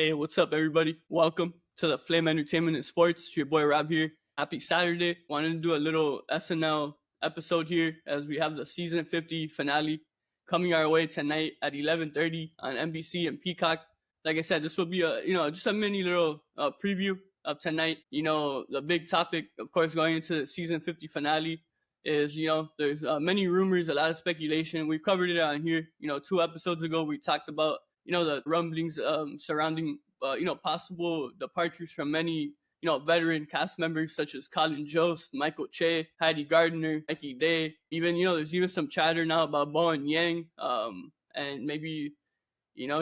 Hey, what's up, everybody? Welcome to the Flame Entertainment and Sports. It's your boy Rob here. Happy Saturday. Wanted to do a little SNL episode here as we have the season 50 finale coming our way tonight at 11:30 on NBC and Peacock. Like I said, this will be just a mini little preview of tonight. The big topic, of course, going into the season 50 finale is, there's many rumors, a lot of speculation. We've covered it on here. 2 episodes ago, we talked about the rumblings surrounding possible departures from many veteran cast members such as Colin, Jost, Michael Che, Heidi Gardner, Mikey Day. Even there's even some chatter now about Bowen Yang and maybe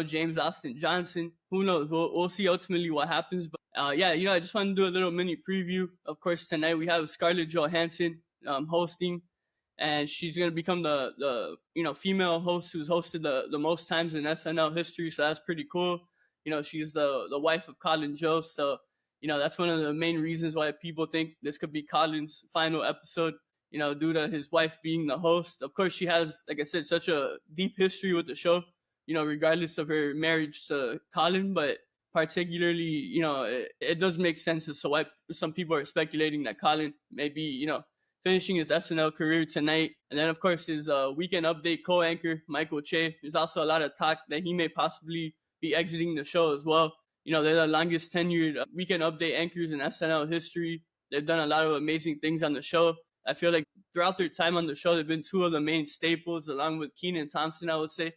James Austin Johnson. Who knows? We'll see ultimately what happens. But I just want to do a little mini preview. Of course, tonight we have Scarlett Johansson hosting, and she's gonna become the female host who's hosted the most times in SNL history. So that's pretty cool. She's the wife of Colin Jost. So that's one of the main reasons why people think this could be Colin's final episode. Due to his wife being the host. Of course, she has, like I said, such a deep history with the show. Regardless of her marriage to Colin, but particularly, it does make sense as to why some people are speculating that Colin may be, finishing his SNL career tonight. And then, of course, his Weekend Update co-anchor, Michael Che. There's also a lot of talk that he may possibly be exiting the show as well. They're the longest tenured Weekend Update anchors in SNL history. They've done a lot of amazing things on the show. I feel like throughout their time on the show, they've been two of the main staples, along with Kenan Thompson, I would say.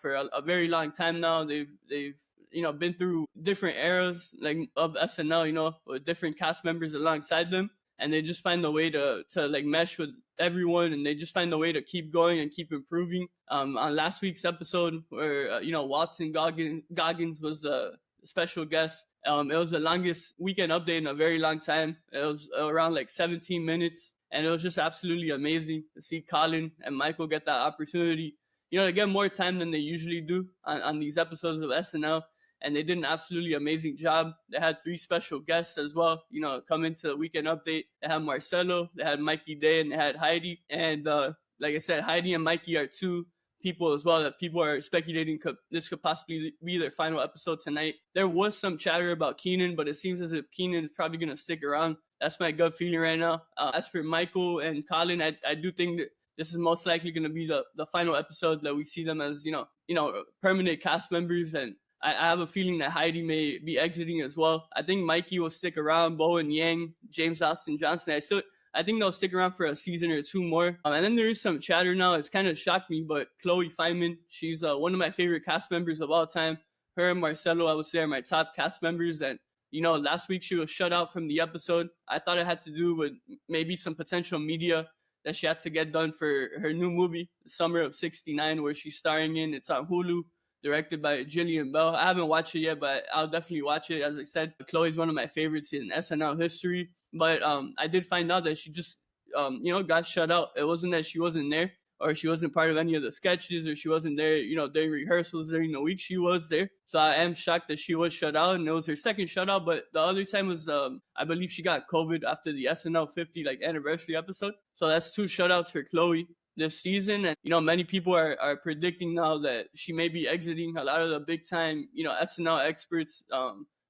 For a very long time now, they've been through different eras of SNL, with different cast members alongside them, and they just find a way to mesh with everyone, and they just find a way to keep going and keep improving. On last week's episode, where Walton Goggins was the special guest, it was the longest Weekend Update in a very long time. It was around 17 minutes, and it was just absolutely amazing to see Colin and Michael get that opportunity. They get more time than they usually do on these episodes of SNL. And they did an absolutely amazing job. They had 3 special guests as well, come into the Weekend Update. They had Marcello, they had Mikey Day, and they had Heidi. And like I said, Heidi and Mikey are 2 people as well that people are speculating this could possibly be their final episode tonight. There was some chatter about Kenan, but it seems as if Kenan is probably going to stick around. That's my gut feeling right now. As for Michael and Colin, I do think that this is most likely going to be the final episode that we see them as, permanent cast members. And I have a feeling that Heidi may be exiting as well. I think Mikey will stick around. Bowen Yang, James Austin Johnson. I think they'll stick around for a season or 2 more. And then there is some chatter now. It's kind of shocked me, but Chloe Fineman, she's one of my favorite cast members of all time. Her and Marcello, I would say, are my top cast members. And last week she was shut out from the episode. I thought it had to do with maybe some potential media that she had to get done for her new movie, Summer of '69, where she's starring in. It's on Hulu, directed by Jillian Bell. I haven't watched it yet, but I'll definitely watch it. As I said, Chloe's one of my favorites in SNL history. But I did find out that she just, got shut out. It wasn't that she wasn't there, or she wasn't part of any of the sketches, or she wasn't there, during rehearsals during the week. She was there. So I am shocked that she was shut out, and it was her second shutout. But the other time was, I believe she got COVID after the SNL 50 anniversary episode. So that's 2 shutouts for Chloe this season. And, many people are predicting now that she may be exiting. A lot of the big time, SNL experts,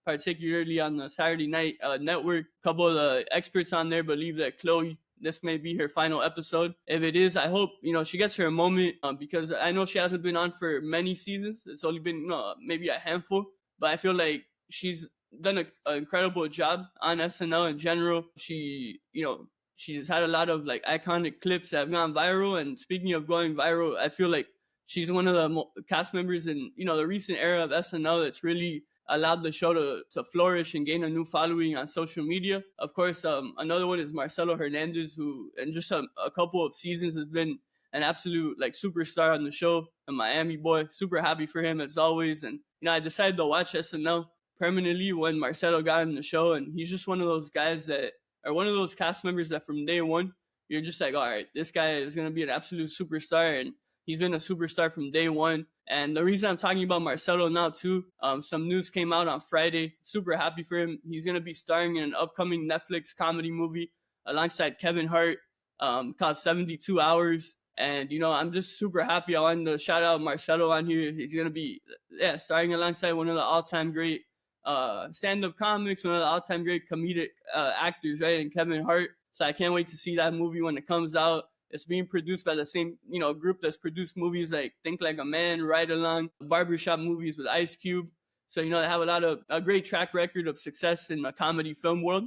particularly on the Saturday Night Network, a couple of the experts on there believe that Chloe, this may be her final episode. If it is, I hope, she gets her moment because I know she hasn't been on for many seasons. It's only been, maybe a handful. But I feel like she's done an incredible job on SNL in general. She's had a lot of iconic clips that have gone viral. And speaking of going viral, I feel like she's one of the cast members in, the recent era of SNL that's really allowed the show to flourish and gain a new following on social media. Of course, another one is Marcelo Hernandez, who in just a couple of seasons has been an absolute superstar on the show, a Miami boy. Super happy for him as always. And I decided to watch SNL permanently when Marcelo got in the show, and he's just one of those guys that are one of those cast members that from day one you're just all right, this guy is going to be an absolute superstar, and he's been a superstar from day one. And the reason I'm talking about Marcelo now too, some news came out on Friday. Super happy for him. He's going to be starring in an upcoming Netflix comedy movie alongside Kevin Hart called 72 Hours. And, I'm just super happy. I wanted to shout out Marcello on here. He's going to be, starring alongside one of the all-time great stand-up comics, one of the all-time great comedic actors, right? And Kevin Hart. So I can't wait to see that movie when it comes out. It's being produced by the same, group that's produced movies like Think Like a Man, Ride Along, barbershop movies with Ice Cube. So, they have a great track record of success in the comedy film world.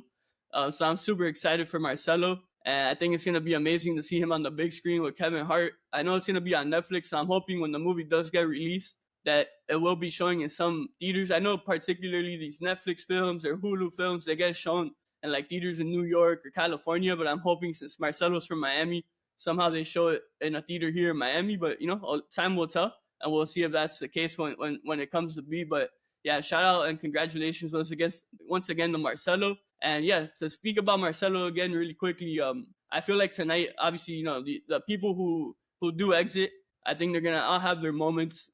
So I'm super excited for Marcello. And I think it's going to be amazing to see him on the big screen with Kevin Hart. I know it's going to be on Netflix, so I'm hoping when the movie does get released that it will be showing in some theaters. I know particularly these Netflix films or Hulu films, they get shown in like theaters in New York or California, but I'm hoping since Marcelo's from Miami, somehow they show it in a theater here in Miami. But, time will tell, and we'll see if that's the case when it comes to be. But yeah, shout out and congratulations once again to Marcello. And yeah, to speak about Marcello again really quickly, I feel like tonight, obviously, the people who do exit, I think they're gonna all have their moments.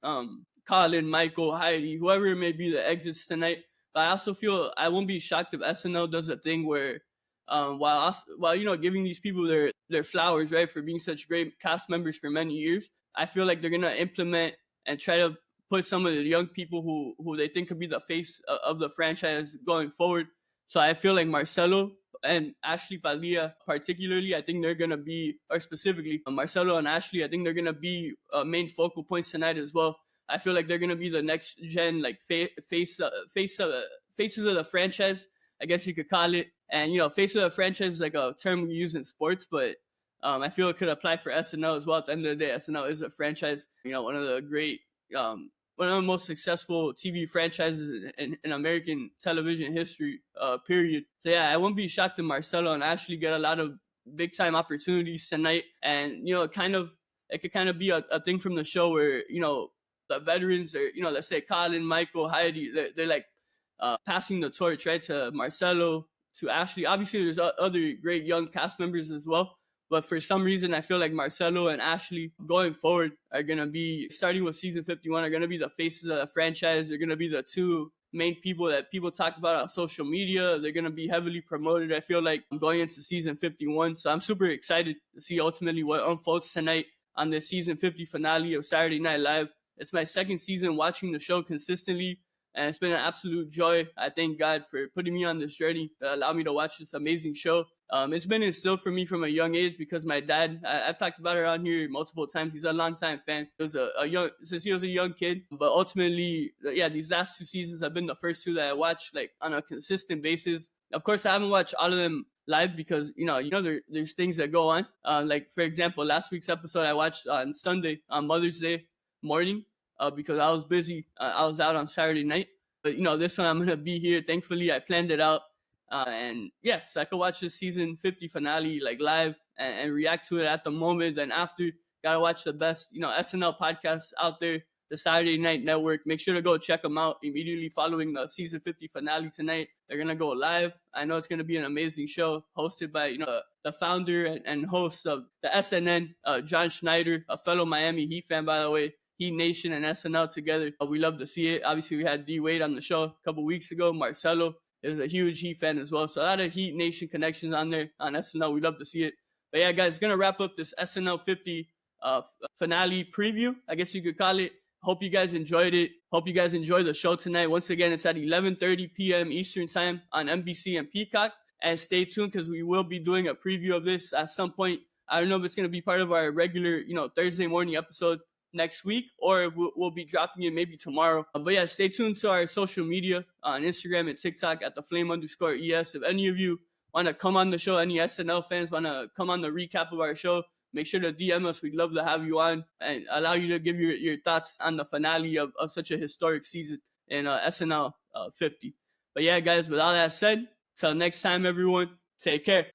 Colin, Michael, Heidi, whoever it may be that exits tonight. But I also feel I won't be shocked if SNL does a thing where, while giving these people their flowers, right, for being such great cast members for many years, I feel like they're gonna implement and try to put some of the young people who they think could be the face of the franchise going forward. So I feel like Marcelo and Ashley Padilla, particularly, I think they're going to be, or specifically Marcelo and Ashley, I think they're going to be main focal points tonight as well. I feel like they're going to be the next gen, like faces of the franchise, I guess you could call it. And, face of the franchise is like a term we use in sports, but I feel it could apply for SNL as well. At the end of the day, SNL is a franchise, one of the great, one of the most successful TV franchises in American television history, period. So yeah, I won't be shocked if Marcelo and Ashley get a lot of big time opportunities tonight. And, it could kind of be a thing from the show where, the veterans or, let's say Colin, Michael, Heidi, they're like passing the torch, right, to Marcelo, to Ashley. Obviously, there's other great young cast members as well. But for some reason, I feel like Marcelo and Ashley going forward are going to be, starting with season 51, are going to be the faces of the franchise. They're going to be the two main people that people talk about on social media. They're going to be heavily promoted, I feel like, going into season 51. So I'm super excited to see ultimately what unfolds tonight on the season 50 finale of Saturday Night Live. It's my second season watching the show consistently, and it's been an absolute joy. I thank God for putting me on this journey that allowed me to watch this amazing show. It's been instilled for me from a young age because my dad, I've talked about it on here multiple times. He's a longtime fan. He was since he was a young kid. But ultimately, these last two seasons have been the first two that I watched like on a consistent basis. Of course, I haven't watched all of them live because there's things that go on. Like for example, last week's episode I watched on Sunday on Mother's Day morning because I was busy. I was out on Saturday night. But this one I'm gonna be here. Thankfully, I planned it out. And yeah, so I could watch the season 50 finale like live and react to it at the moment. Then after, gotta watch the best, SNL podcasts out there, the Saturday Night Network. Make sure to go check them out immediately following the season 50 finale tonight. They're gonna go live. I know it's gonna be an amazing show hosted by the founder and host of the SNN, John Schneider, a fellow Miami Heat fan, by the way. Heat Nation and SNL together. We love to see it. Obviously, we had D Wade on the show a couple weeks ago. Marcello is a huge Heat fan as well. So a lot of Heat Nation connections on there on SNL. We love to see it. But yeah, guys, gonna wrap up this SNL 50 finale preview, I guess you could call it. Hope you guys enjoyed it. Hope you guys enjoy the show tonight. Once again, it's at 11:30 p.m. Eastern time on NBC and Peacock. And stay tuned because we will be doing a preview of this at some point. I don't know if it's gonna be part of our regular, Thursday morning episode next week, or we'll be dropping it maybe tomorrow. But yeah, stay tuned to our social media on Instagram and TikTok at @theflame_ES. If any of you want to come on the show, any SNL fans want to come on the recap of our show, make sure to DM us. We'd love to have you on and allow you to give your thoughts on the finale of such a historic season in SNL 50. But yeah, guys, with all that said, till next time, everyone, take care.